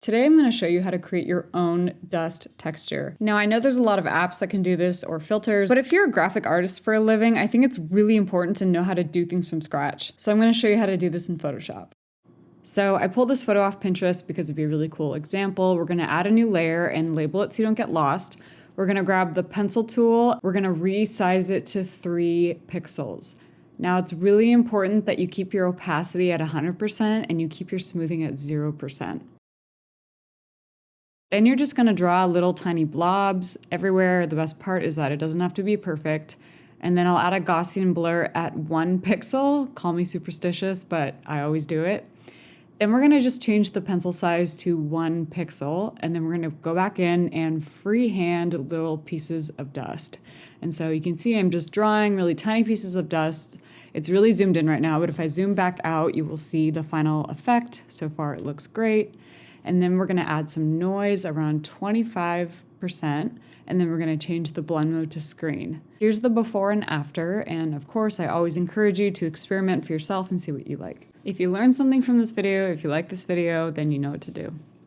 Today I'm going to show you how to create your own dust texture. Now I know there's a lot of apps that can do this or filters, but if you're a graphic artist for a living, I think it's really important to know how to do things from scratch. So I'm going to show you how to do this in Photoshop. So I pulled this photo off Pinterest because it'd be a really cool example. We're going to add a new layer and label it so you don't get lost. We're going to grab the pencil tool. We're going to resize it to 3 pixels. Now it's really important that you keep your opacity at 100% and you keep your smoothing at 0%. Then you're just going to draw little tiny blobs everywhere. The best part is that it doesn't have to be perfect. And then I'll add a Gaussian blur at 1 pixel. Call me superstitious, but I always do it. Then we're going to just change the pencil size to 1 pixel. And then we're going to go back in and freehand little pieces of dust. And so you can see I'm just drawing really tiny pieces of dust. It's really zoomed in right now, but if I zoom back out, you will see the final effect. So far it looks great. And then we're going to add some noise around 25%, and then we're going to change the blend mode to screen. Here's the before and after, and of course I always encourage you to experiment for yourself and see what you like. If you learned something from this video, if you like this video, then you know what to do.